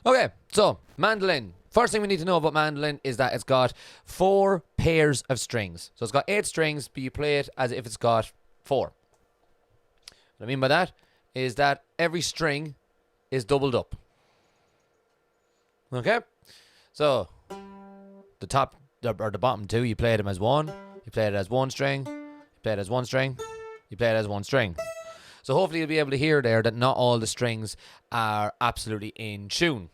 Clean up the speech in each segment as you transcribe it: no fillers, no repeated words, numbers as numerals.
Okay, so mandolin. First thing we need to know about mandolin is that it's got 4 pairs of strings. So it's got 8 strings, but you play it as if it's got 4. What I mean by that is that every string is doubled up. Okay? So the top or the bottom 2, you play them as 1. You play it as 1 string. You play it as 1 string. You play it as 1 string. So hopefully you'll be able to hear there that not all the strings are absolutely in tune.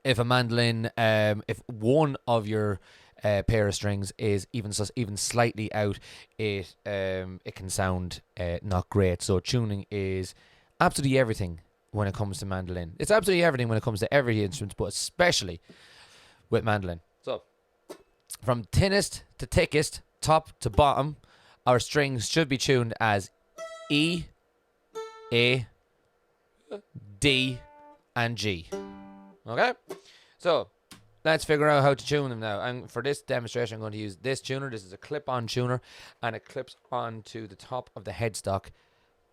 If a mandolin, if one of your pair of strings is even slightly out, it can sound not great. So tuning is absolutely everything when it comes to mandolin. It's absolutely everything when it comes to every instrument, but especially with mandolin. So from thinnest to thickest, top to bottom, our strings should be tuned as E, A, D, and G. Okay? So, let's figure out how to tune them now. And for this demonstration, I'm going to use this tuner. This is a clip-on tuner, and it clips onto the top of the headstock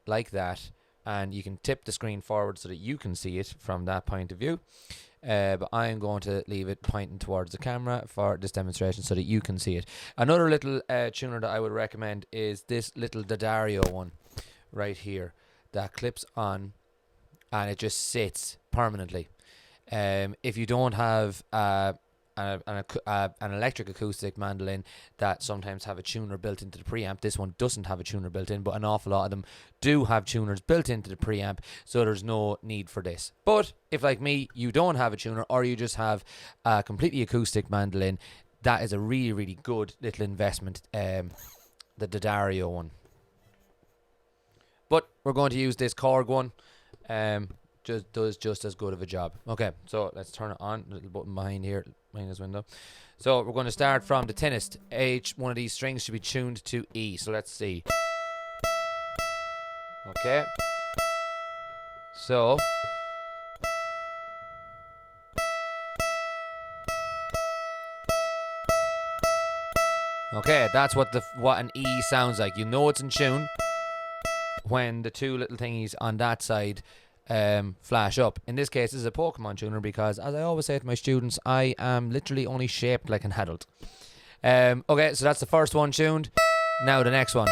like that. And you can tip the screen forward so that you can see it from that point of view. But I'm going to leave it pointing towards the camera for this demonstration so that you can see it. Another little tuner that I would recommend is this little D'Addario one right here that clips on and it just sits permanently. If you don't have an electric acoustic mandolin that sometimes have a tuner built into the preamp, this one doesn't have a tuner built in, but an awful lot of them do have tuners built into the preamp, so there's no need for this. But if, like me, you don't have a tuner or you just have a completely acoustic mandolin, that is a really, really good little investment, the D'Addario one. But we're going to use this Korg one. Does just as good of a job. Okay, so let's turn it on. A little button behind here, behind this window. So we're going to start from the thinnest. Each one of these strings should be tuned to E. So let's see. Okay. So okay, that's what an E sounds like. You know it's in tune when the 2 little thingies on that side flash up. In this case, this is a Pokemon tuner because, as I always say to my students, I am literally only shaped like an adult. Okay, so that's the first one tuned. Now the next one.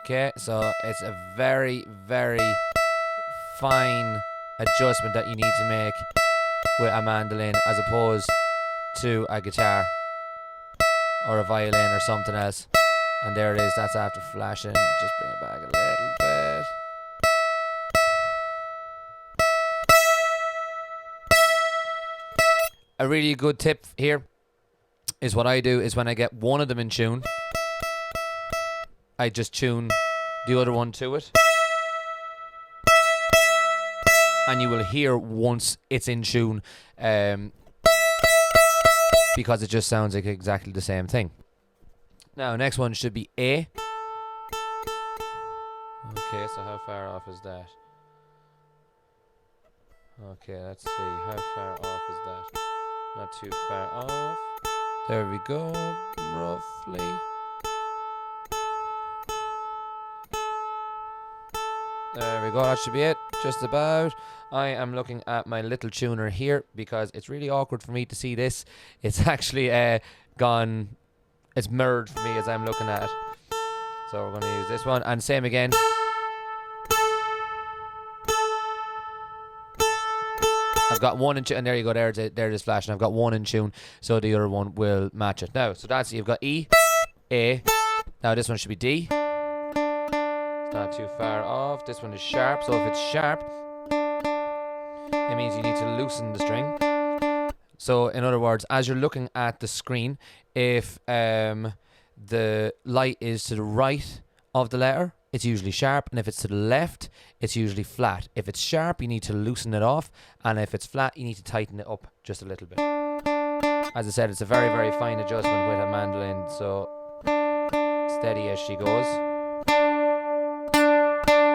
Okay, so it's a very, very fine adjustment that you need to make with a mandolin as opposed to a guitar or a violin or something else. And there it is, that's after flashing. Just bring it back a little bit. A really good tip here is what I do is when I get one of them in tune, I just tune the other one to it. And you will hear once it's in tune because it just sounds like exactly the same thing. Now, next one should be A. Okay, so how far off is that? Okay, let's see. How far off is that? Not too far off. There we go. Roughly. There we go. That should be it. Just about. I am looking at my little tuner here because it's really awkward for me to see this. It's actually gone... It's mirrored for me as I'm looking at it. So we're going to use this one. And same again. I've got one in tune. And there you go. There it is flashing. I've got one in tune. So the other one will match it. Now, so that's, you've got E, A. Now this one should be D. It's not too far off. This one is sharp. So if it's sharp, it means you need to loosen the string. So, in other words, as you're looking at the screen, if the light is to the right of the letter, it's usually sharp. And if it's to the left, it's usually flat. If it's sharp, you need to loosen it off. And if it's flat, you need to tighten it up just a little bit. As I said, it's a very, very fine adjustment with a mandolin. So, steady as she goes.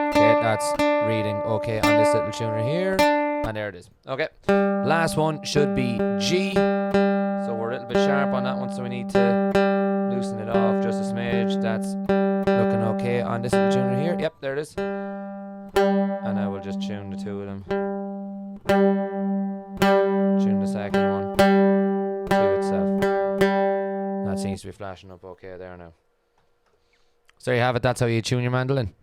Okay, that's reading okay on this little tuner here. And there it is. Okay. Last one should be G. So we're a little bit sharp on that one, so we need to loosen it off just a smidge. That's Looking okay on this little tuner here. Yep, there it is. And I will just tune the two of them. Tune the second one to itself. That seems to be flashing up okay there now. So there you have it. That's how you tune your mandolin.